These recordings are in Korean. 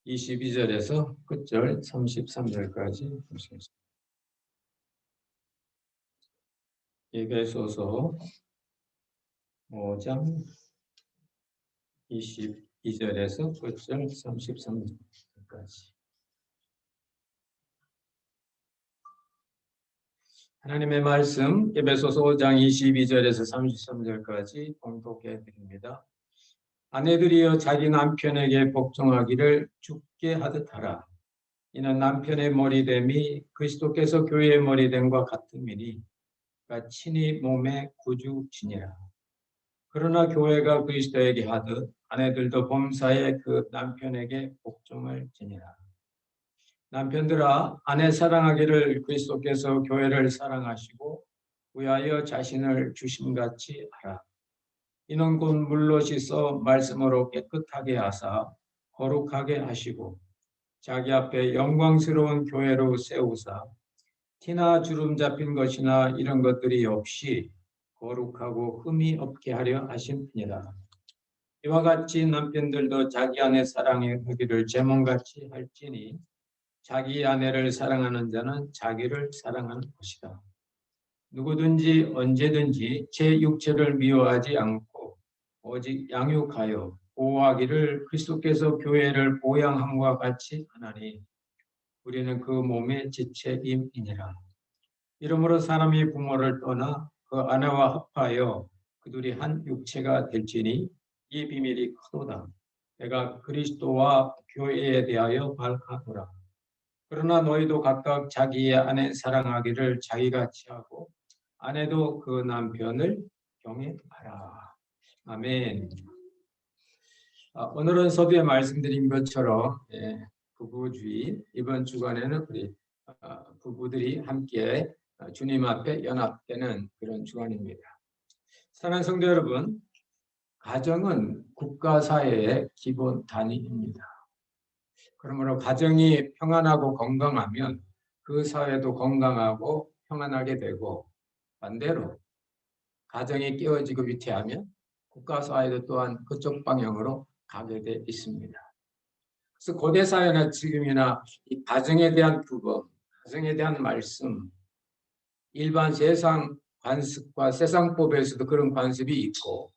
22절에서 끝절 33절까지 보시겠습니다. 에베소서 5장 22절에서 끝절 33절까지. 하나님의 말씀 에베소서 5장 22절에서 33절까지 봉독해 드립니다. 아내들이여 자기 남편에게 복종하기를 주께 하듯 하라. 이는 남편의 머리됨이 그리스도께서 교회의 머리됨과 같음이니 친히 몸의 구주지니라. 그러나 교회가 그리스도에게 하듯 아내들도 범사에 그 남편에게 복종을 지니라. 남편들아 아내 사랑하기를 그리스도께서 교회를 사랑하시고 위하여 자신을 주심같이 하라. 이는 곧 물로 씻어 말씀으로 깨끗하게 하사 거룩하게 하시고 자기 앞에 영광스러운 교회로 세우사 티나 주름 잡힌 것이나 이런 것들이 없이 거룩하고 흠이 없게 하려 하심이니라. 이와 같이 남편들도 자기 아내 사랑하기를 제 몸같이 할지니 자기 아내를 사랑하는 자는 자기를 사랑하는 것이다. 누구든지 언제든지 제 육체를 미워하지 않고 오직 양육하여 보호하기를 그리스도께서 교회를 보양함과 같이 하나니 우리는 그 몸의 지체임이니라. 이러므로 사람이 부모를 떠나 그 아내와 합하여 그들이 한 육체가 될지니 이 비밀이 크도다. 내가 그리스도와 교회에 대하여 발하노라. 그러나 너희도 각각 자기의 아내 사랑하기를 자기같이 하고 아내도 그 남편을 경외하라. 아멘. 오늘은 서두에 말씀드린 것처럼 부부주의, 이번 주간에는 우리 부부들이 함께 주님 앞에 연합되는 그런 주간입니다. 사랑하는 성도 여러분, 가정은 국가 사회의 기본 단위입니다. 그러므로 가정이 평안하고 건강하면 그 사회도 건강하고 평안하게 되고, 반대로 가정이 깨어지고 위태하면 국가 사회도 또한 그쪽 방향으로 가게 돼 있습니다. 그래서 고대 사회나 지금이나 이 가정에 대한 규범, 가정에 대한 말씀, 일반 세상 관습과 세상법에서도 그런 관습이 있고,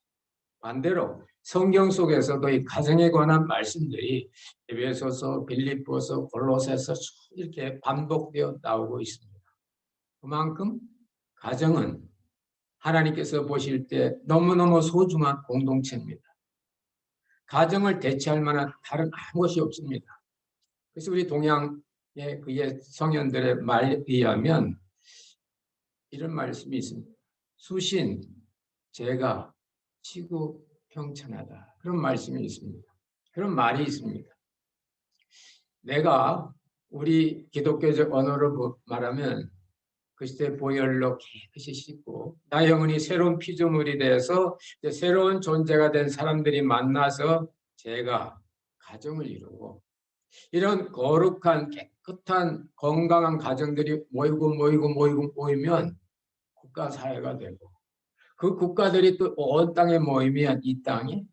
반대로 성경 속에서도 이 가정에 관한 말씀들이 에베소서, 빌립보서, 골로새서 이렇게 반복되어 나오고 있습니다. 그만큼 가정은 하나님께서 보실 때 너무너무 소중한 공동체입니다. 가정을 대체할 만한 다른 아무것이 없습니다. 그래서 우리 동양의 그의 성현들의 말에 의하면 이런 말씀이 있습니다. 수신, 제가, 치고 평천하다. 그런 말씀이 있습니다. 그런 말이 있습니다. 내가 우리 기독교적 언어로 말하면 그 시대 보혈로 깨끗이 씻고 나의 영혼이 새로운 피조물이 되어서 새로운 존재가 된 사람들이 만나서 제가 가정을 이루고 이런 거룩한 깨끗한 건강한 가정들이 모이면 국가사회가 되고 그 국가들이 또 온 땅에 모이면 이 땅이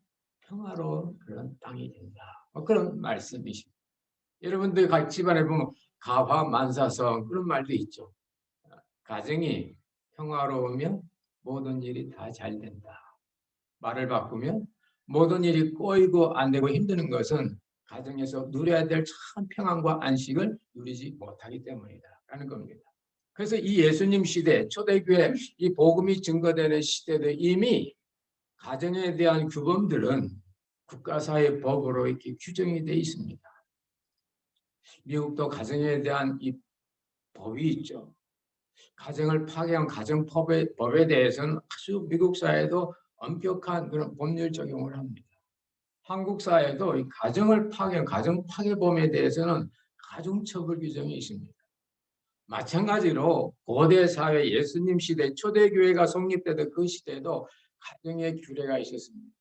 평화로운 그런 땅이 된다. 그런 말씀이십니다. 여러분들 각 집안에 보면 가화만사성 그런 말도 있죠. 가정이 평화로우면 모든 일이 다 잘 된다. 말을 바꾸면 모든 일이 꼬이고 안 되고 힘드는 것은 가정에서 누려야 될 참 평안과 안식을 누리지 못하기 때문이다 라는 겁니다. 그래서 이 예수님 시대, 초대교회 이 복음이 증거되는 시대도 이미 가정에 대한 규범들은 국가사회 법으로 이렇게 규정이 되어 있습니다. 미국도 가정에 대한 이 법이 있죠. 가정을 파괴한 가정법에 대해서는 아주 미국 사회도 엄격한 그런 법률 적용을 합니다. 한국 사회도 이 가정을 파괴한 가정 파괴범에 대해서는 가중처벌 규정이 있습니다. 마찬가지로 고대 사회 예수님 시대 초대교회가 성립되던 그 시대에도 가정의 규례가 있었습니다.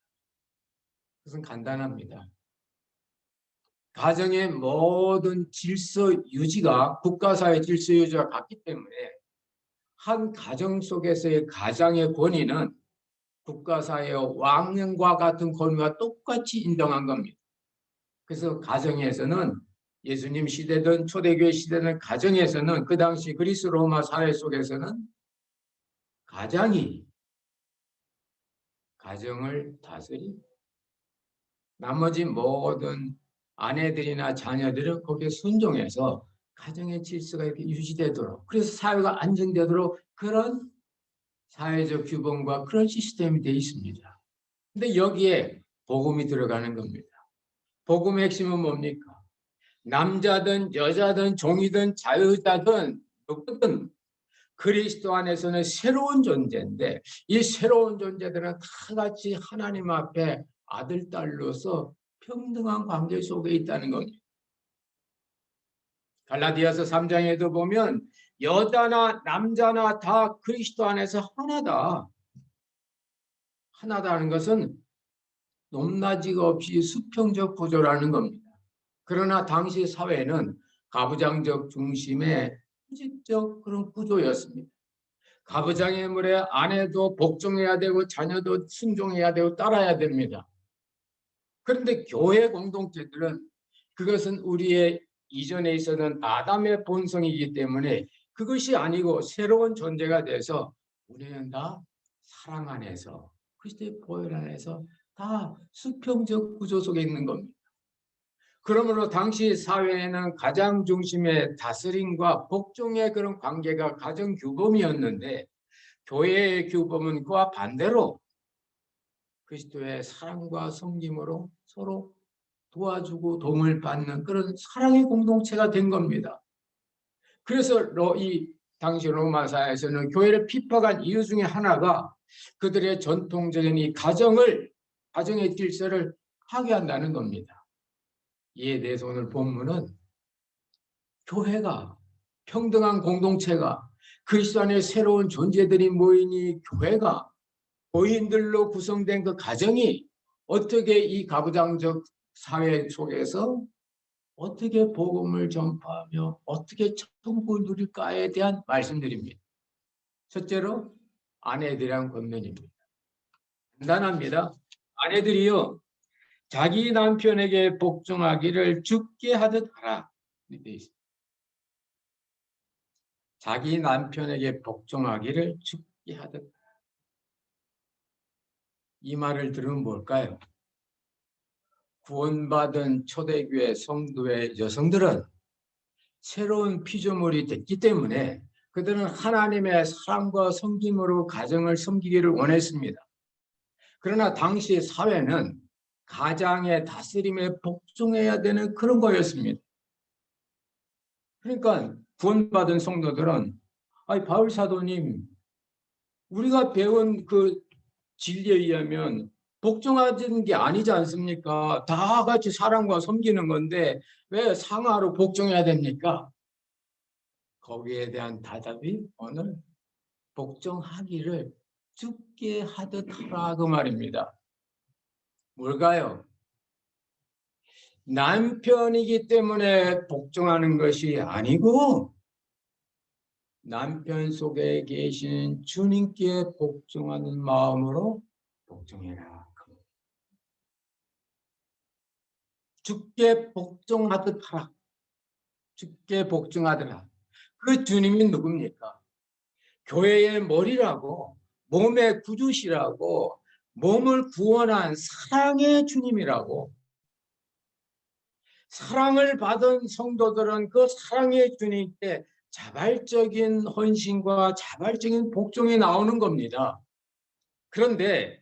그것은 간단합니다. 가정의 모든 질서 유지가 국가사회 질서 유지와 같기 때문에 한 가정 속에서의 가장의 권위는 국가사회의 왕령과 같은 권위와 똑같이 인정한 겁니다. 그래서 가정에서는 예수님 시대든 초대교회 시대든 가정에서는 그 당시 그리스 로마 사회 속에서는 가장이 가정을 다스리고 나머지 모든 아내들이나 자녀들은 거기에 순종해서 가정의 질서가 이렇게 유지되도록 그래서 사회가 안정되도록 그런 사회적 규범과 그런 시스템이 되어 있습니다. 근데 여기에 복음이 들어가는 겁니다. 복음의 핵심은 뭡니까? 남자든 여자든 종이든 자유자든 누구든 그리스도 안에서는 새로운 존재인데 이 새로운 존재들은 다 같이 하나님 앞에 아들, 딸로서 평등한 관계 속에 있다는 겁니다. 갈라디아서 3장에도 보면 여자나 남자나 다 그리스도 안에서 하나다. 하나다는 것은 높낮이가 없이 수평적 구조라는 겁니다. 그러나 당시 사회는 가부장적 중심의 수직적 그런 구조였습니다. 가부장의 물에 아내도 복종해야 되고 자녀도 순종해야 되고 따라야 됩니다. 그런데 교회 공동체들은 그것은 우리의 이전에 있었던 아담의 본성이기 때문에 그것이 아니고 새로운 존재가 돼서 우리는 다 사랑 안에서 그리스도의 보혈 안에서 다 수평적 구조 속에 있는 겁니다. 그러므로 당시 사회에는 가장 중심의 다스림과 복종의 그런 관계가 가정 규범이었는데 교회의 규범은 그와 반대로 그리스도의 사랑과 섬김으로 서로 도와주고 도움을 받는 그런 사랑의 공동체가 된 겁니다. 그래서 이 당시 로마 사회에서는 교회를 핍박한 이유 중에 하나가 그들의 전통적인 이 가정의 질서를 파괴한다는 겁니다. 이에 대해서 오늘 본문은 교회가 평등한 공동체가 그리스도 안에 새로운 존재들이 모이니 교회가 고인들로 구성된 그 가정이 어떻게 이 가부장적 사회 속에서 어떻게 복음을 전파하며 어떻게 천국을 누릴까에 대한 말씀드립니다. 첫째로 아내에 대한 권면입니다. 간단합니다. 아내들이요 자기 남편에게 복종하기를 죽게 하듯 하라. 자기 남편에게 복종하기를 죽게 하듯. 이 말을 들으면 뭘까요? 구원받은 초대교회 성도의 여성들은 새로운 피조물이 됐기 때문에 그들은 하나님의 사랑과 섬김으로 가정을 섬기기를 원했습니다. 그러나 당시 사회는 가장의 다스림에 복종해야 되는 그런 거였습니다. 그러니까 구원받은 성도들은 바울 사도님 우리가 배운 그 진리에 의하면 복종하는 게 아니지 않습니까? 다 같이 사랑과 섬기는 건데 왜 상하로 복종해야 됩니까? 거기에 대한 대답이 오늘 복종하기를 죽게 하듯 하라 그 말입니다. 뭘까요? 남편이기 때문에 복종하는 것이 아니고 남편 속에 계신 주님께 복종하는 마음으로 복종해라. 죽게 복종하듯 하라. 죽게 복종하더라. 그 주님이 누굽니까? 교회의 머리라고 몸의 구주시라고 몸을 구원한 사랑의 주님이라고 사랑을 받은 성도들은 그 사랑의 주님께 자발적인 헌신과 자발적인 복종이 나오는 겁니다. 그런데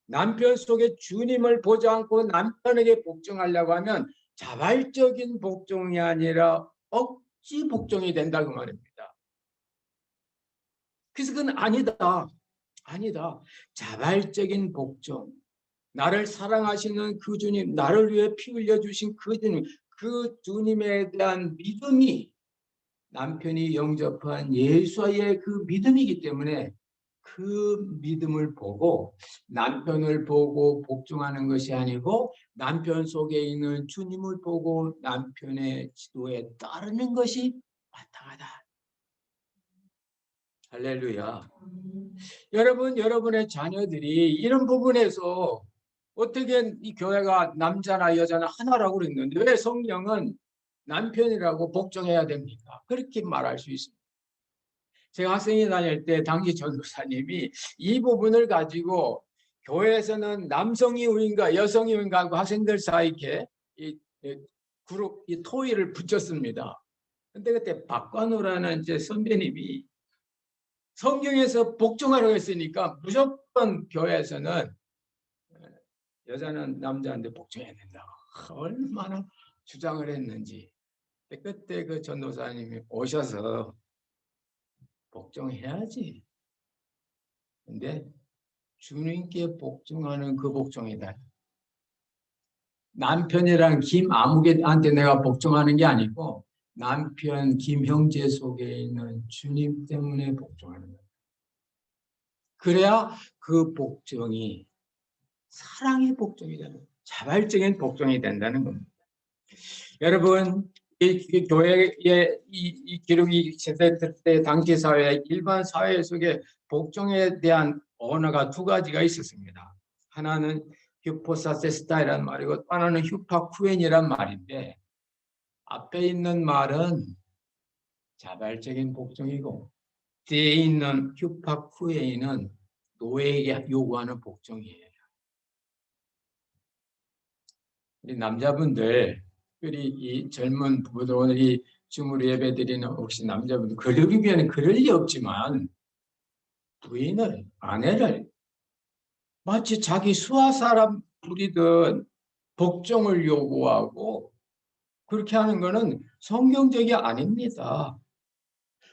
남편 속에 주님을 보지 않고 남편에게 복종하려고 하면 자발적인 복종이 아니라 억지 복종이 된다고 말입니다. 그래서 그건 아니다. 자발적인 복종. 나를 사랑하시는 그 주님, 나를 위해 피 흘려주신 그 주님, 그 주님에 대한 믿음이 남편이 영접한 예수의 그 믿음이기 때문에 그 믿음을 보고 남편을 보고 복종하는 것이 아니고 남편 속에 있는 주님을 보고 남편의 지도에 따르는 것이 마땅하다. 할렐루야. 여러분, 여러분의 자녀들이 이런 부분에서 어떻게 이 교회가 남자나 여자나 하나라고 그랬는데 왜 성경은 남편이라고 복종해야 됩니까? 그렇게 말할 수 있습니다. 제가 학생회 다닐 때 당시 전도사님이 이 부분을 가지고 교회에서는 남성이 우인가 여성이 우인가 하고 학생들 사이에 이렇게 이 그룹 이 토의를 붙였습니다. 근데 그때 박관우라는 제 선배님이 성경에서 복종하라고 했으니까 무조건 교회에서는 여자는 남자한테 복종해야 된다고 얼마나 주장을 했는지. 그때 그 전도사님이 오셔서 복종해야지. 근데 주님께 복종하는 그 복종이다. 남편이랑 김 아무개한테 내가 복종하는 게 아니고 남편 김 형제 속에 있는 주님 때문에 복종하는 거예요. 그래야 그 복종이 사랑의 복종이 되는 거예요. 자발적인 복종이 된다는 겁니다. 여러분, 이 교회의 이 기록이 세대될 때 당시 사회, 일반 사회 속에 복종에 대한 언어가 두 가지가 있었습니다. 하나는 휴포사세스타이라는 말이고 또 하나는 휴파쿠엔이란 말인데 앞에 있는 말은 자발적인 복종이고 뒤에 있는 휴파쿠엔은 노예에게 요구하는 복종이에요. 우리 남자분들, 우리 이 젊은 부부들 오늘 이 줌으로 예배 드리는 혹시 남자분들 그러기에는 그럴 리 없지만 부인을 아내를 마치 자기 수하 사람 부리듯 복종을 요구하고 그렇게 하는 것은 성경적이 아닙니다.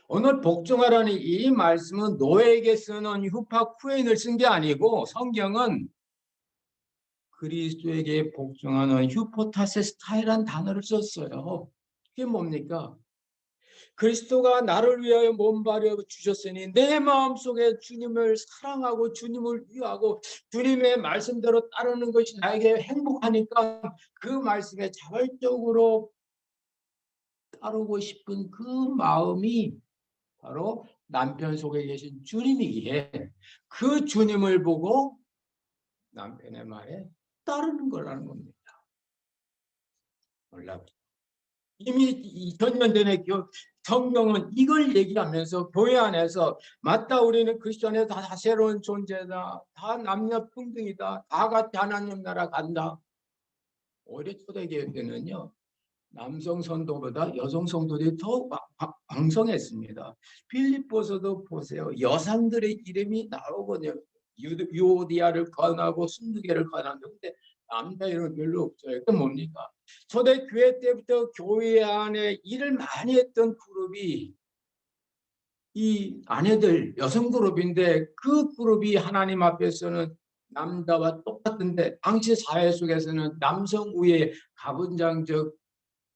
오늘 복종하라는 이 말씀은 노예에게 쓰는 휴파쿠엔을 쓴 게 아니고 성경은 그리스도에게 복종하는 휴포타세스타이란 단어를 썼어요. 그게 뭡니까? 그리스도가 나를 위하여 몸바려 주셨으니 내 마음속에 주님을 사랑하고 주님을 위하고 주님의 말씀대로 따르는 것이 나에게 행복하니까 그 말씀에 자발적으로 따르고 싶은 그 마음이 바로 남편 속에 계신 주님이기에 그 주님을 보고 남편의 말에 따르는 거라는 겁니다. 몰라. 이미 2000년 전에 성경은 이걸 얘기하면서 교회 안에서 맞다 우리는 그리스도 안에 다 새로운 존재다. 다 남녀 평등이다. 다 같이 하나님 나라 간다. 오히려 초대교회 때는요. 남성 성도보다 여성 성도들이 더 왕성했습니다. 빌립보서도 보세요. 여성들의 이름이 나오거든요. 유오디아를 권하고 순두개를 권하는데 남자 이름 별로 없어요. 그 뭡니까? 초대교회 때부터 교회 안에 일을 많이 했던 그룹이 이 아내들 여성 그룹인데 그 그룹이 하나님 앞에서는 남자와 똑같은데 당시 사회 속에서는 남성 우의 가분장적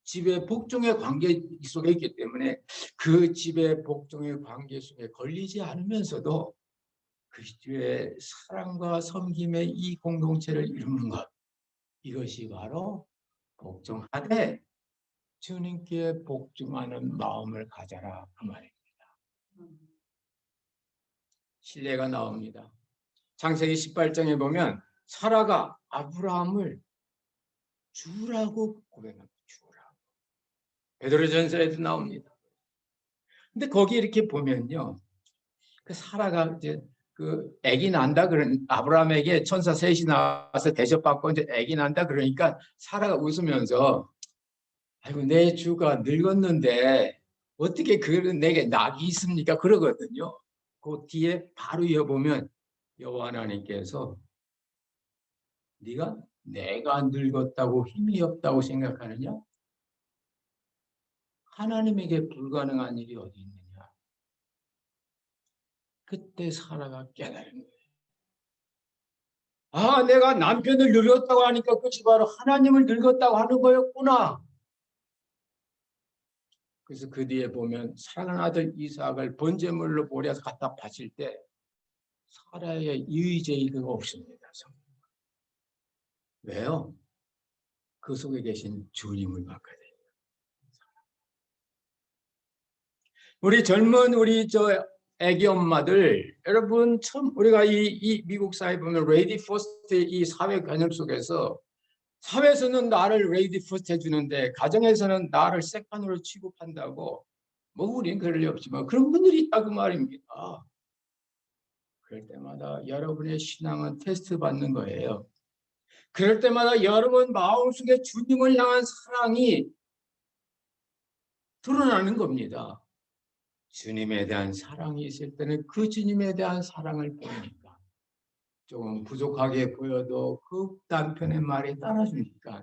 집의 복종의 관계 속에 있기 때문에 그 집의 복종의 관계 속에 걸리지 않으면서도 그리스도의 사랑과 섬김의 이 공동체를 이루는 것, 이것이 바로 복종하되 주님께 복종하는 마음을 가져라 그 말입니다. 신뢰가 나옵니다. 창세기 18장에 보면 사라가 아브라함을 주라고 고백합니다. 주라고. 베드로전서에도 나옵니다. 근데 거기 이렇게 보면요. 그 사라가 이제 그 아기 난다 그런 아브라함에게 천사 셋이 나와서 대접받고 이제 아기 난다 그러니까 사라가 웃으면서 아이고 내 주가 늙었는데 어떻게 그런 내게 낙이 있습니까? 그러거든요. 그 뒤에 바로 이어보면 여호와 하나님께서 네가 내가 늙었다고 힘이 없다고 생각하느냐? 하나님에게 불가능한 일이 어디 있느냐? 그때 사라가 깨달은 거예요. 아, 내가 남편을 늙었다고 하니까 그것이 바로 하나님을 늙었다고 하는 거였구나. 그래서 그 뒤에 보면 사랑하는 아들 이삭을 번제물로 모려서 갖다 바칠 때 사라의 이의제의가 없습니다. 왜요? 그 속에 계신 주님을 바꿔야 돼요. 우리 젊은 우리 애기 엄마들, 여러분 처음 우리가 이 미국 사회 보면 레이디 퍼스트 이 사회 개념 속에서 사회에서는 나를 레이디 퍼스트 해주는데 가정에서는 나를 세컨으로 취급한다고 뭐 우린 그럴 리 없지만 그런 분들이 있다고 말입니다. 그럴 때마다 여러분의 신앙은 테스트 받는 거예요. 그럴 때마다 여러분 마음속에 주님을 향한 사랑이 드러나는 겁니다. 주님에 대한 사랑이 있을 때는 그 주님에 대한 사랑을 보니까 조금 부족하게 보여도 그 남편의 말에 따라주니까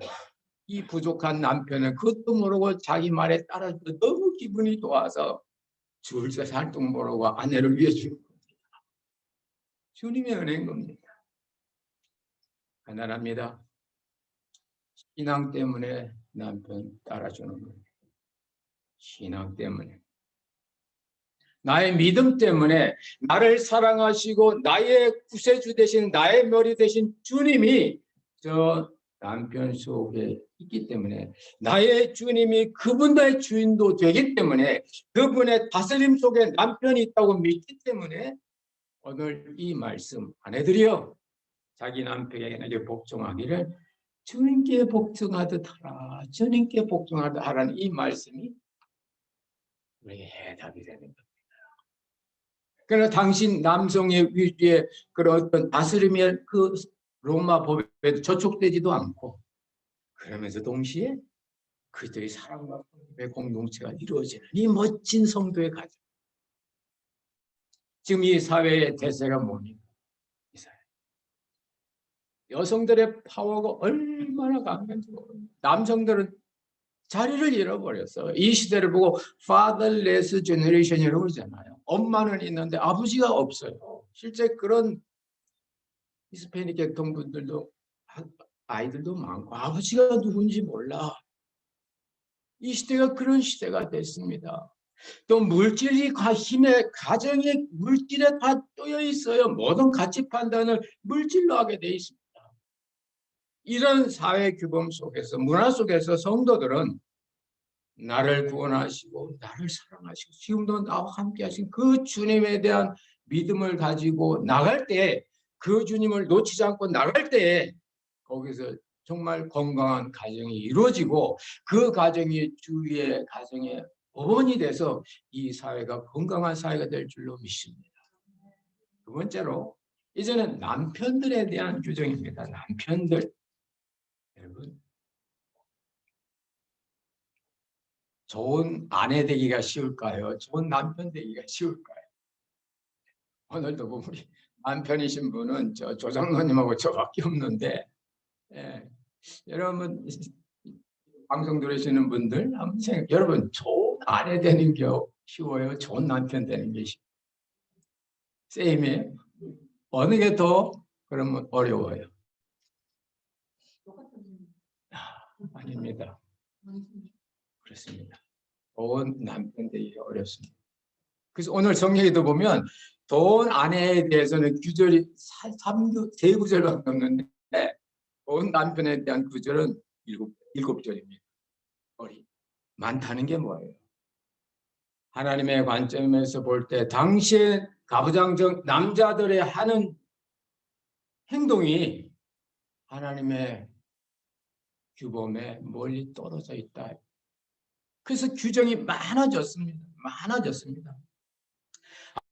이 부족한 남편은 그것도 모르고 자기 말에 따라서 너무 기분이 좋아서 죽을 새 살도 모르고 아내를 위해 주는 겁니다. 주님의 은혜인 겁니다. 가난합니다. 신앙 때문에 남편 따라주는 거예요. 신앙 때문에. 나의 믿음 때문에 나를 사랑하시고 나의 구세주 되신 나의 머리 되신 주님이 저 남편 속에 있기 때문에 나의 주님이 그분의 주인도 되기 때문에 그분의 다스림 속에 남편이 있다고 믿기 때문에 오늘 이 말씀 아내들이여 자기 남편에게 복종하기를 주님께 복종하듯 하라 주님께 복종하듯 하라는 이 말씀이 우리에게 해답이 되는 겁니다. 그러나 당신 남성의 위에 그런 어떤 다스림의 그 로마 법에 저촉되지도 않고 그러면서 동시에 그들의 사랑과 공동체가 이루어지는 이 멋진 성도의 가정. 지금 이 사회의 대세가 뭡니까? 이 사회. 여성들의 파워가 얼마나 강한지 모릅니다. 남성들은 자리를 잃어버렸어. 이 시대를 보고 fatherless generation이라고 그러잖아요. 엄마는 있는데 아버지가 없어요. 실제 그런 히스패닉 계통분들도 아이들도 많고 아버지가 누군지 몰라. 이 시대가 그런 시대가 됐습니다. 또 물질이 힘에 가정의 물질에 다 쪼여 있어요. 모든 가치 판단을 물질로 하게 돼 있습니다. 이런 사회 규범 속에서 문화 속에서 성도들은 나를 구원하시고 나를 사랑하시고 지금도 나와 함께 하신 그 주님에 대한 믿음을 가지고 나갈 때 그 주님을 놓치지 않고 나갈 때 거기서 정말 건강한 가정이 이루어지고 그 가정이 주위의 가정의 어원이 돼서 이 사회가 건강한 사회가 될 줄로 믿습니다. 두 번째로 이제는 남편들에 대한 규정입니다. 남편들. 여러분 좋은 아내 되기가 쉬울까요? 좋은 남편 되기가 쉬울까요? 오늘도 우리 남편이신 분은 저 조장로님하고 저밖에 없는데 여러분 방송 들으시는 분들 한번 여러분 좋은 아내 되는 게 쉬워요? 좋은 남편 되는 게 쉬워요? 세임이에요? 어느 게 더 그러면 어려워요? 아닙니다. 그렇습니다. 좋은 남편 되기가 어렵습니다. 그래서 오늘 성경에도 보면 좋은 아내에 대해서는 구절이 3구절밖에 없는데 좋은 남편에 대한 구절은 7절입니다. 많다는 게 뭐예요? 하나님의 관점에서 볼 때 당시의 가부장적 남자들의 하는 행동이 하나님의 규범에 멀리 떨어져 있다. 그래서 규정이 많아졌습니다. 많아졌습니다.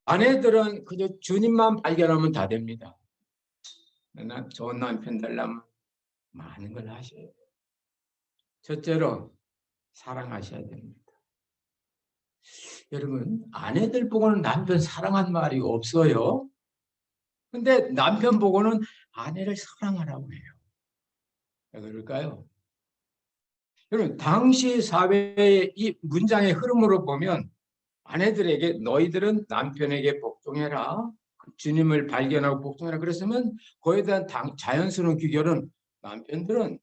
아내들은 그저 주님만 발견하면 다 됩니다. 좋은 남편 되려면 많은 걸 하셔야 돼요. 첫째로 사랑하셔야 됩니다. 여러분 아내들 보고는 남편 사랑한 말이 없어요. 근데 남편 보고는 아내를 사랑하라고 해요. 왜 그럴까요? 여러분 당시 사회의 이 문장의 흐름으로 보면 아내들에게 너희들은 남편에게 복종해라. 주님을 발견하고 복종해라. 그랬으면 그에 대한 자연스러운 귀결은 남편들은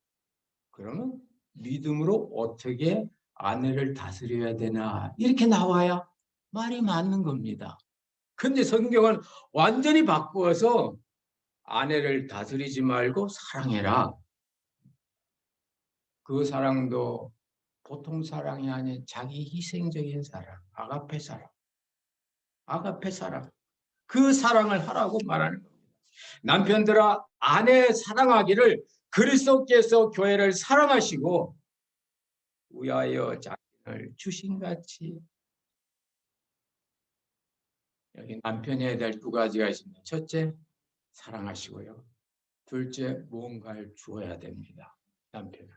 그러면 믿음으로 어떻게 아내를 다스려야 되나 이렇게 나와야 말이 맞는 겁니다. 근데 성경은 완전히 바꾸어서 아내를 다스리지 말고 사랑해라. 그 사랑도 보통 사랑이 아닌 자기 희생적인 사랑, 아가페 사랑. 아가페 사랑. 그 사랑을 하라고 말하는 겁니다. 남편들아, 아내 사랑하기를 그리스도께서 교회를 사랑하시고 위하여 자신을 주신같이. 여기 남편이 해야 될 두 가지가 있습니다. 첫째, 사랑하시고요. 둘째, 무언가를 주어야 됩니다. 남편은.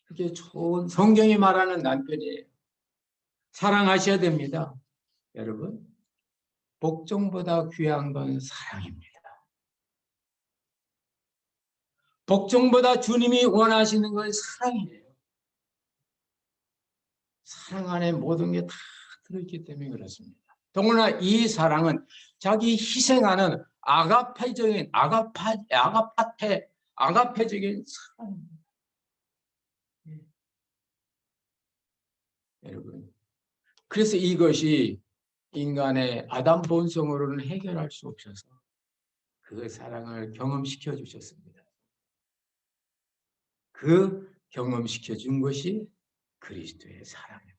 그게 좋은 성경이 말하는 남편이에요. 사랑하셔야 됩니다. 여러분, 복종보다 귀한 건 사랑입니다. 복종보다 주님이 원하시는 건 사랑이에요. 사랑 안에 모든 게 다 들어있기 때문에 그렇습니다. 더구나 이 사랑은 자기 희생하는 아가페적인 아가페적인 사랑입니다. 여러분, 그래서 이것이 인간의 아담 본성으로는 해결할 수 없어서 그 사랑을 경험시켜 주셨습니다. 그 경험시켜 준 것이 그리스도의 사랑입니다.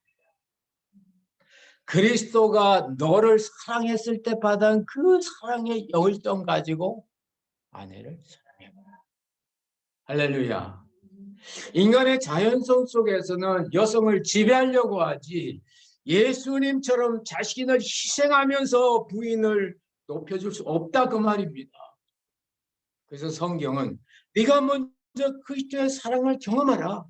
그리스도가 너를 사랑했을 때 받은 그 사랑의 열정 가지고 아내를 사랑해봐라. 할렐루야. 인간의 자연성 속에서는 여성을 지배하려고 하지 예수님처럼 자신을 희생하면서 부인을 높여줄 수 없다 그 말입니다. 그래서 성경은 네가 먼저 그리스도의 사랑을 경험하라.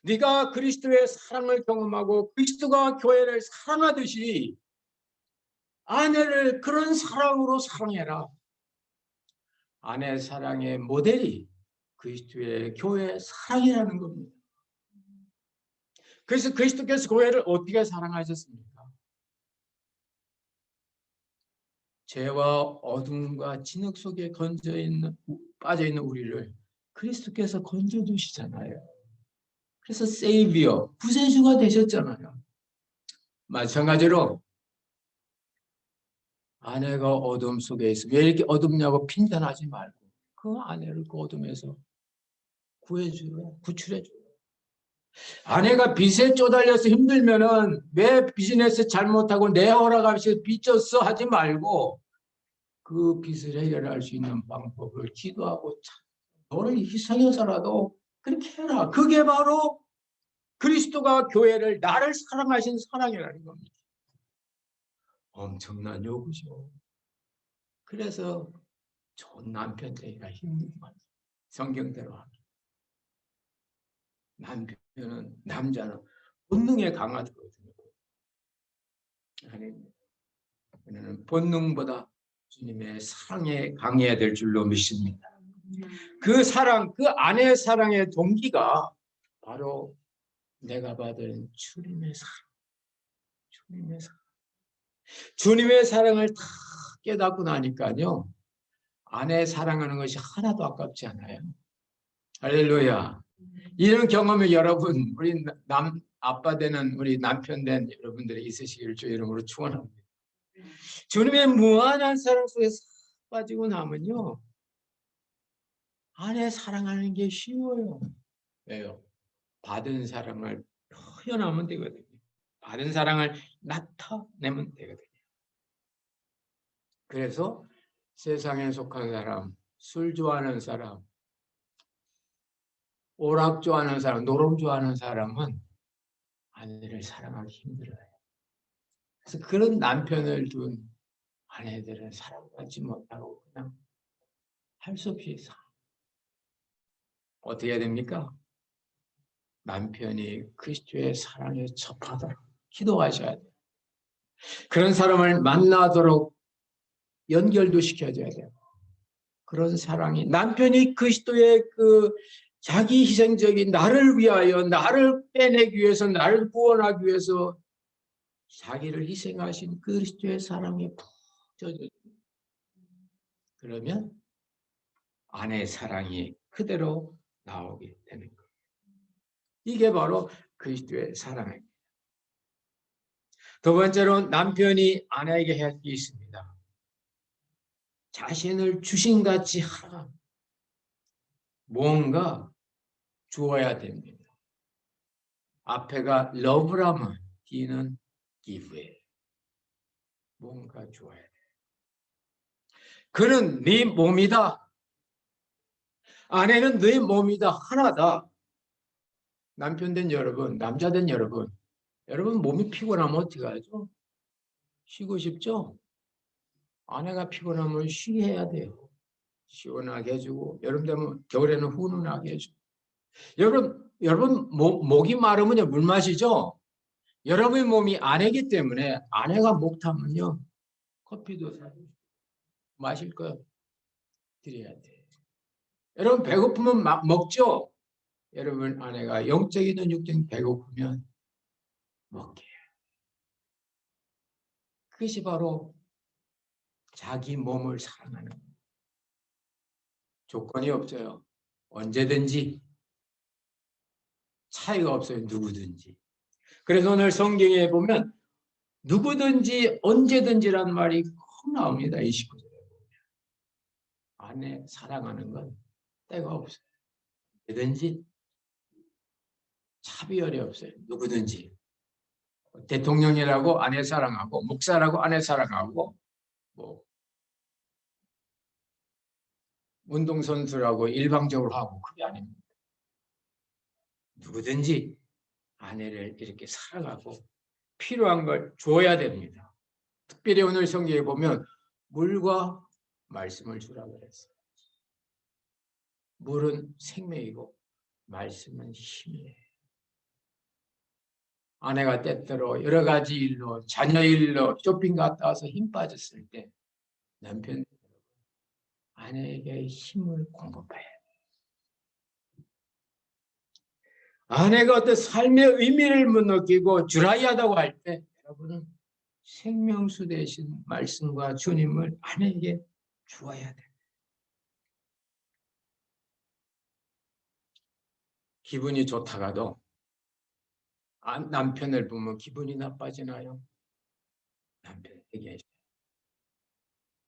네가 그리스도의 사랑을 경험하고 그리스도가 교회를 사랑하듯이 아내를 그런 사랑으로 사랑해라. 아내 사랑의 모델이 그리스도의 교회 사랑이라는 겁니다. 그래서 그리스도께서 교회를 어떻게 사랑하셨습니까? 죄와 어둠과 진흙 속에 빠져 있는 우리를 그리스도께서 건져 주시잖아요. 그래서 세이비어, 구세주가 되셨잖아요. 마찬가지로 아내가 어둠 속에 있으면 왜 이렇게 어둡냐고 핀잔하지 말고 그 아내를 그 어둠에서 구해줘요. 구출해줘요. 아내가 빚에 쪼달려서 힘들면은 왜 비즈니스 잘못하고 내 허락 없이 빚졌어 하지 말고 그 빚을 해결할 수 있는 방법을 기도하고 너를 희생해서라도 그렇게 해라. 그게 바로 그리스도가 교회를 나를 사랑하신 사랑이라는 겁니다. 엄청난 요구죠. 그래서 좋은 남편 되기가 힘든 거예요. 성경대로 하면. 남자는 본능에 강하거든요. 아니면 본능보다 주님의 사랑에 강해야 될 줄로 믿습니다. 그 사랑, 그 아내의 사랑의 동기가 바로 내가 받은 주님의 사랑. 주님의 사랑. 주님의 사랑을 다 깨닫고 나니까요. 아내 사랑하는 것이 하나도 아깝지 않아요. 할렐루야. 이런 경험이 여러분, 우리 아빠 되는 우리 남편 된 여러분들이 있으시기를 주의 이름으로 축원합니다. 주님의 무한한 사랑 속에 빠지고 나면요. 아내 사랑하는 게 쉬워요. 왜요? 받은 사랑을 표현하면 되거든요. 받은 사랑을 나타내면 되거든요. 그래서 세상에 속한 사람, 술 좋아하는 사람, 오락 좋아하는 사람, 노름 좋아하는 사람은 아내를 사랑하기 힘들어요. 그래서 그런 남편을 둔 아내들은 사랑받지 못하고 그냥 할 수 없이 어떻게 해야 됩니까? 남편이 그리스도의 사랑에 접하도록 기도하셔야 돼요. 그런 사람을 만나도록 연결도 시켜줘야 돼요. 그런 사랑이 남편이 그리스도의 그 자기 희생적인 나를 위하여 나를 빼내기 위해서 나를 구원하기 위해서 자기를 희생하신 그리스도의 사랑에 푹 젖어요. 그러면 아내의 사랑이 그대로 나오게 되는 거예요. 이게 바로 그리스도의 사랑입니다. 두 번째로 남편이 아내에게 할 게 있습니다. 자신을 주신같이 하라. 뭔가 주어야 됩니다. 앞에가 love라면 뒤는 give예요. 뭔가 좋아야 돼. 그는 네 몸이다. 아내는 네 몸이다. 하나다. 남편 된 여러분, 남자 된 여러분, 여러분 몸이 피곤하면 어떻게 하죠? 쉬고 싶죠? 아내가 피곤하면 쉬게 해야 돼요. 시원하게 해주고, 여름 되면 겨울에는 훈훈하게 해주고. 여러분 목이 마르면요 물 마시죠? 여러분의 몸이 아내기 때문에 아내가 목 타면요 커피도 마실 거 드려야 돼. 여러분 배고프면 막 먹죠? 여러분 아내가 영적이든 육적이든 배고프면 먹게. 그것이 바로 자기 몸을 사랑하는 조건이 없어요. 언제든지 차이가 없어요. 누구든지. 그래서 오늘 성경에 보면 누구든지 언제든지란 말이 꼭 나옵니다. 29절에 보면. 아내 사랑하는 건 때가 없어요. 언제든지 차별이 없어요. 누구든지. 대통령이라고 아내 사랑하고 목사라고 아내 사랑하고 뭐 운동선수라고 일방적으로 하고 그게 아닙니다. 누구든지 아내를 이렇게 사랑하고 필요한 걸 줘야 됩니다. 특별히 오늘 성경에 보면 물과 말씀을 주라고 그랬어요. 물은 생명이고 말씀은 힘이에요. 아내가 때때로 여러 가지 일로 자녀 일로 쇼핑 갔다 와서 힘 빠졌을 때 남편 아내에게 힘을 공급해야 돼요. 아내가 어떤 삶의 의미를 못 느끼고 드라이하다고 할 때 여러분은 생명수 되신 말씀과 주님을 아내에게 주어야 돼요. 기분이 좋다가도 남편을 보면 기분이 나빠지나요? 남편에게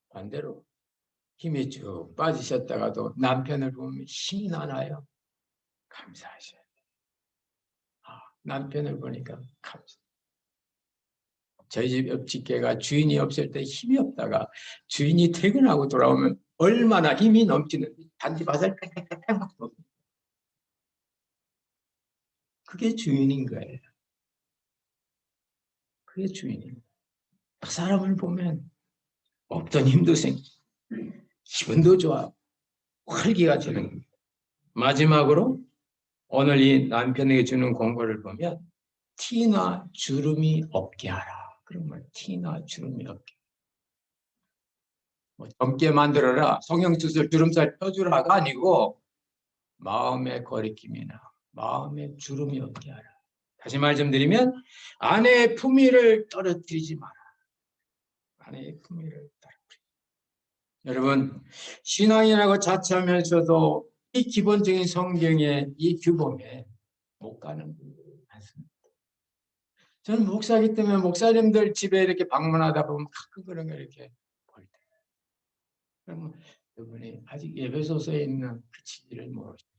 반대로 힘이 쭉 빠지셨다가도 남편을 보면 힘이 나나요? 감사하셔야 돼요. 남편을 보니까 감사. 저희 집 옆집개가 주인이 없을 때 힘이 없다가 주인이 퇴근하고 돌아오면 얼마나 힘이 넘치는지 잔디바살 팽팽팽팽 막 돕니다. 그게 주인인 거예요. 그게 주인인 거예요. 그 사람을 보면 없던 힘도 생기고 기분도 좋아 활기가 되는 겁니다. 마지막으로 오늘 이 남편에게 주는 공고를 보면 티나 주름이 없게 하라. 그러면 티나 주름이 없게. 뭐 젊게 만들어라. 성형수술 주름살 펴주라가 아니고 마음의 거리낌이나 마음의 주름이 없게 하라. 다시 말씀드리면 아내의 품위를 떨어뜨리지 마라. 아내의 품위를 떨어뜨리지 마라. 여러분 신앙이라고 자처하면서도 이 기본적인 성경의 이 규범에 못 가는 분들이 많습니다. 저는 목사이기 때문에 목사님들 집에 이렇게 방문하다 보면 가끔 그런 거 이렇게 볼 때. 그러면 이분이 아직 예배소서에 있는 그 진리를 모르시네.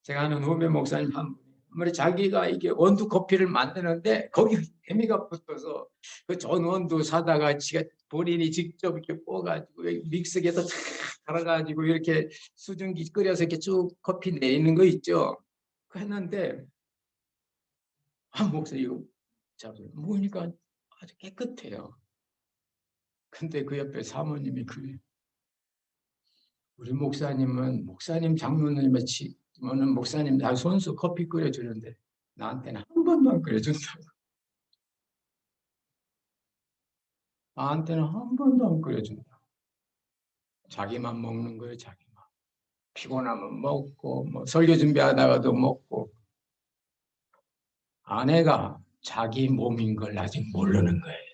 제가 아는 후배 목사님 한 분이 아무리 자기가 이게 원두 커피를 만드는데 거기 개미가 붙어서 그 좋은 원두 사다가 지가 본인이 직접 이렇게 뽀가지고 믹서기에서 탁 갈아가지고 이렇게 수증기 끓여서 이렇게 쭉 커피 내리는 거 있죠. 그 했는데 한 목사 이거 보니까 아주 깨끗해요. 근데 그 옆에 사모님이 그래. 우리 목사님은 목사님 장로님의 치면은 목사님 다 손수 커피 끓여주는데 나한테는 한 번도 안 끓여준다고. 나한테는 한 번도 안 끓여준다. 자기만 먹는 거예요, 자기만. 피곤하면 먹고 뭐 설교 준비하다가도 먹고. 아내가 자기 몸인 걸 아직 모르는 거예요.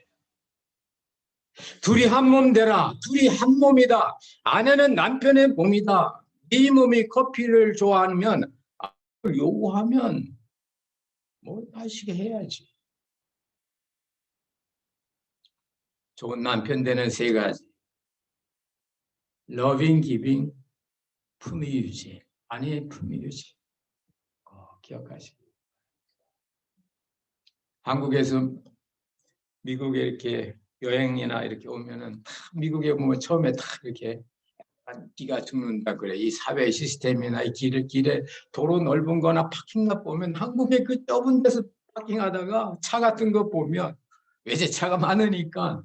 둘이 한 몸 되라. 둘이 한 몸이다. 아내는 남편의 몸이다. 네 몸이 커피를 좋아하면 요구하면 뭐 마시게 해야지. 좋은 남편 되는 세 가지. 러빙, 기빙, 품위 유지. 아내의 품위 유지. 기억하시고. 한국에서 미국에 이렇게 여행이나 이렇게 오면은 미국에 보면 처음에 다 이렇게 기가 죽는다 그래. 이 사회 시스템이나 이 길에 도로 넓은 거나 파킹lot 보면 한국의 그 좁은 데서 파킹하다가 차 같은 거 보면 외제차가 많으니까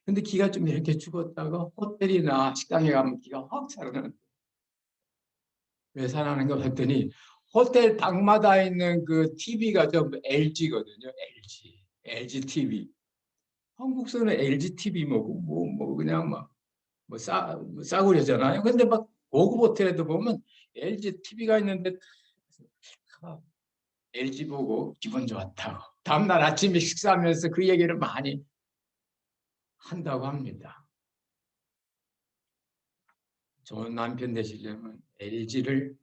근데 기가 좀 이렇게 죽었다가 호텔이나 식당에 가면 기가 확 살아나는. 왜 살아나는 거 봤더니 호텔 방마다 있는 그 TV가 전부 LG거든요. LG TV. 한국서는 LG TV 뭐 그냥 뭐 싸구려잖아요. 근데 막 고급 호텔에도 보면 LG TV가 있는데 LG 보고 기분 좋았다고. 다음날 아침에 식사하면서 그 얘기를 많이 한다고 합니다. 좋은 남편 되시려면 LG를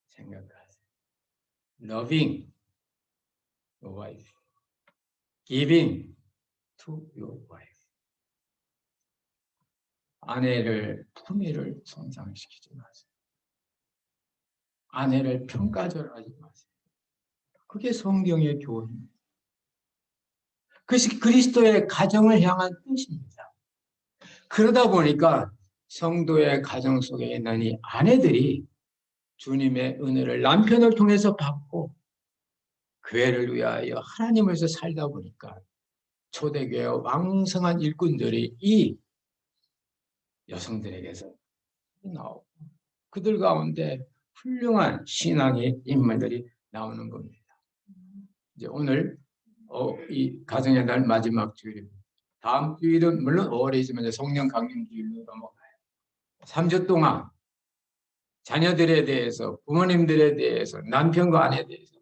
생각하세요. Loving your wife, giving to your wife. 아내를 품위를 성장시키지 마세요. 아내를 평가절하지 마세요. 그게 성경의 교훈입니다. 그것이 그리스도의 가정을 향한 뜻입니다. 그러다 보니까 성도의 가정 속에 있는 이 아내들이 주님의 은혜를 남편을 통해서 받고 교회를 위하여 하나님을 위해서 살다 보니까 초대교회 왕성한 일꾼들이 이 여성들에게서 나오고 그들 가운데 훌륭한 신앙의 인물들이 나오는 겁니다. 이제 오늘 이 가정의 날 마지막 주일입니다. 다음 주일은 물론 5월이지만 이제 성령 강림 주일로 넘어가요. 3주 동안 자녀들에 대해서, 부모님들에 대해서, 남편과 아내에 대해서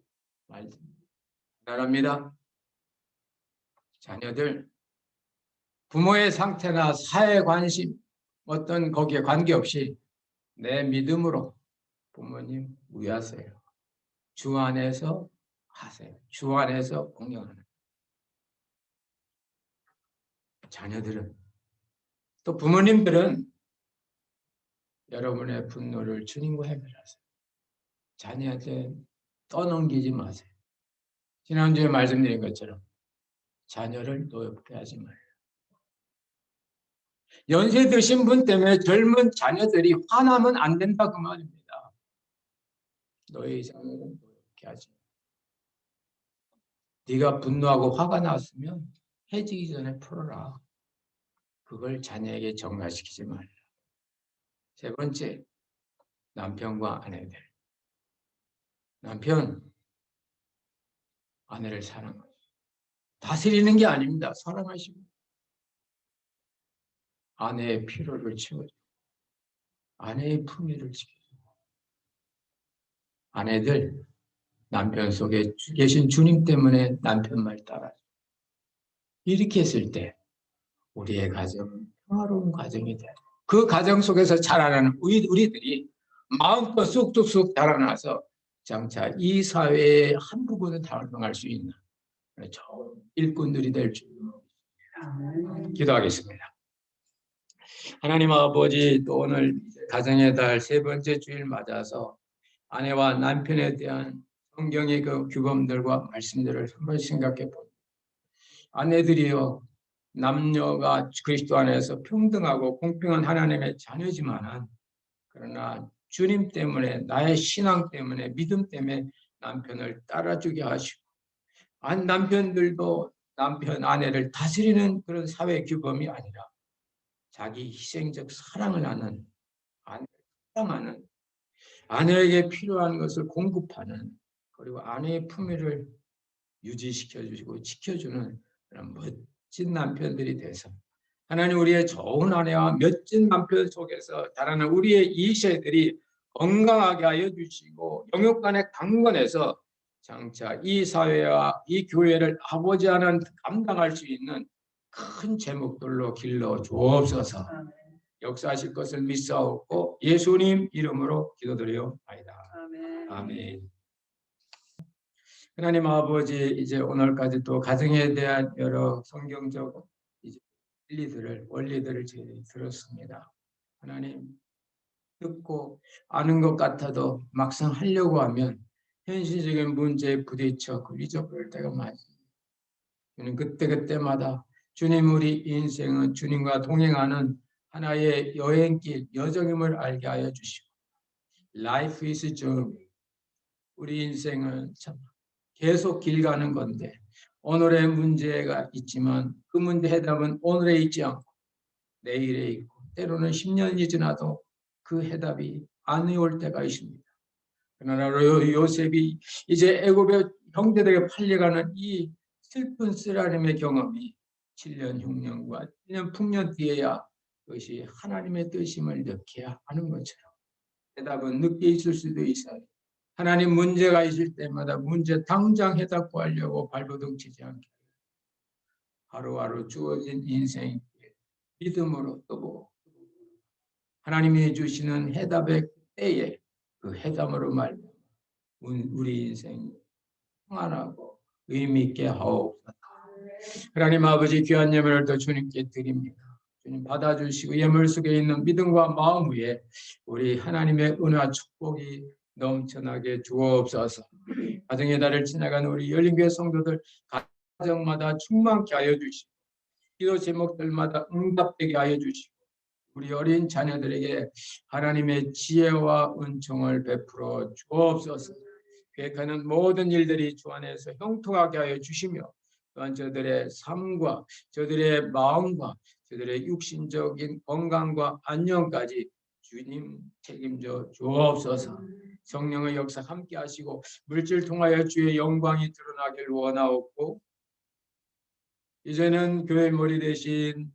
말씀합니다. 자녀들, 부모의 상태나 사회 관심, 어떤 거기에 관계없이 내 믿음으로 부모님 위하세요. 주 안에서 하세요. 주 안에서 공경하는. 자녀들은 또 부모님들은 여러분의 분노를 주님과 해결하세요. 자녀한테 떠넘기지 마세요. 지난주에 말씀드린 것처럼 자녀를 노엽게 하지 말아요. 연세 드신 분 때문에 젊은 자녀들이 화나면 안 된다 그 말입니다. 너희 자녀를 노엽게 하지 마세요. 네가 분노하고 화가 났으면 해지기 전에 풀어라. 그걸 자녀에게 전가시키지 말라. 세 번째, 남편과 아내들. 남편, 아내를 사랑하시고 다스리는 게 아닙니다. 사랑하시고 아내의 필요를 채워주고 아내의 품위를 지켜주고 아내들, 남편 속에 계신 주님 때문에 남편 말 따라주고 이렇게 했을 때 우리의 가정은 평화로운 가정이 돼요. 그 가정 속에서 자라나는 우리들이 마음껏 쑥쑥쑥 자라나서 장차 이 사회의 한 부분을 달성할 수 있는 좋은 일꾼들이 될 줄 기도하겠습니다. 하나님 아버지, 또 오늘 가정의 달 세 번째 주일 맞아서 아내와 남편에 대한 성경의 그 규범들과 말씀들을 한번 생각해 봅니다. 아내들이요, 남녀가 그리스도 안에서 평등하고 공평한 하나님의 자녀지만은 그러나 주님 때문에 나의 신앙 때문에 믿음 때문에 남편을 따라주게 하시고 남편들도 남편 아내를 다스리는 그런 사회 규범이 아니라 자기 희생적 사랑을 하는 아내를 사랑하는 아내에게 필요한 것을 공급하는 그리고 아내의 품위를 유지시켜 주시고 지켜주는 그런 멋진 남편들이 돼서 하나님 우리의 좋은 아내와 멋진 남편 속에서 자라는 우리의 이 세들이 건강하게 하여 주시고 영육간에 강건해서 장차 이 사회와 이 교회를 아버지 하나님 감당할 수 있는 큰 제목들로 길러 주옵소서. 역사하실 것을 믿사옵고 예수님 이름으로 기도드려옵나이다. 아멘. 하나님 아버지, 이제 오늘까지 또 가정에 대한 여러 성경적 원리들을 저희 들었습니다. 하나님, 듣고 아는 것 같아도 막상 하려고 하면 현실적인 문제에 부딪혀 잊어버릴 때가 많습니다. 주님 그때그때마다 주님 우리 인생은 주님과 동행하는 하나의 여행길, 여정임을 알게 하여 주시고 Life is journey. 우리 인생은 참 계속 길 가는 건데 오늘의 문제가 있지만 그 문제 해답은 오늘에 있지 않고 내일에 있고 때로는 10년이 지나도 그 해답이 안 올 때가 있습니다. 그러나 요셉이 이제 애굽의 형제들에게 팔려가는 이 슬픈 쓰라림의 경험이 7년 흉년과 1년 풍년 뒤에야 그것이 하나님의 뜻임을 느껴야 하는 것처럼 해답은 늦게 있을 수도 있어요. 하나님 문제가 있을 때마다 문제 당장 해답 구하려고 발버둥 치지 않게 하루하루 주어진 인생 믿음으로 뜨고 하나님이 주시는 해답의 때에 그 해답으로 말미암아 우리 인생이 평안하고 의미 있게 하옵소서. 하나님 아버지 귀한 예물을 더 주님께 드립니다. 주님 받아주시고 예물 속에 있는 믿음과 마음 위에 우리 하나님의 은혜와 축복이 넘쳐나게 주옵소서. 가정의 달을 지나가는 우리 열린교회 성도들 가정마다 충만케 하여 주시고 기도 제목들마다 응답되게 하여 주시고 우리 어린 자녀들에게 하나님의 지혜와 은총을 베풀어 주옵소서. 계획하는 모든 일들이 주 안에서 형통하게 하여 주시며 또한 저들의 삶과 저들의 마음과 저들의 육신적인 건강과 안녕까지 주님 책임져 주옵소서. 성령의 역사 함께 하시고 물질 통하여 주의 영광이 드러나길 원하옵고 이제는 교회 머리 대신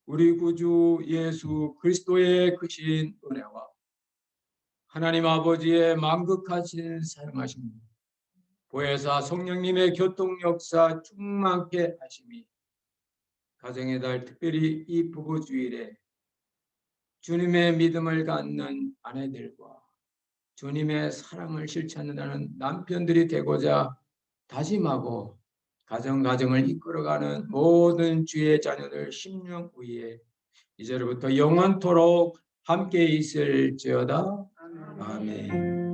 우리 구주 예수 그리스도의 크신 은혜와 하나님 아버지의 만극하신 사랑하심 보혜사 성령님의 교통 역사 충만케 하심이 가정의 달 특별히 이 부부 주일에 주님의 믿음을 갖는 아내들과 주님의 사랑을 실천하는 남편들이 되고자 다짐하고 가정을 이끌어가는 모든 주의 자녀들 심령 위에 이제부터 영원토록 함께 있을지어다. 아멘.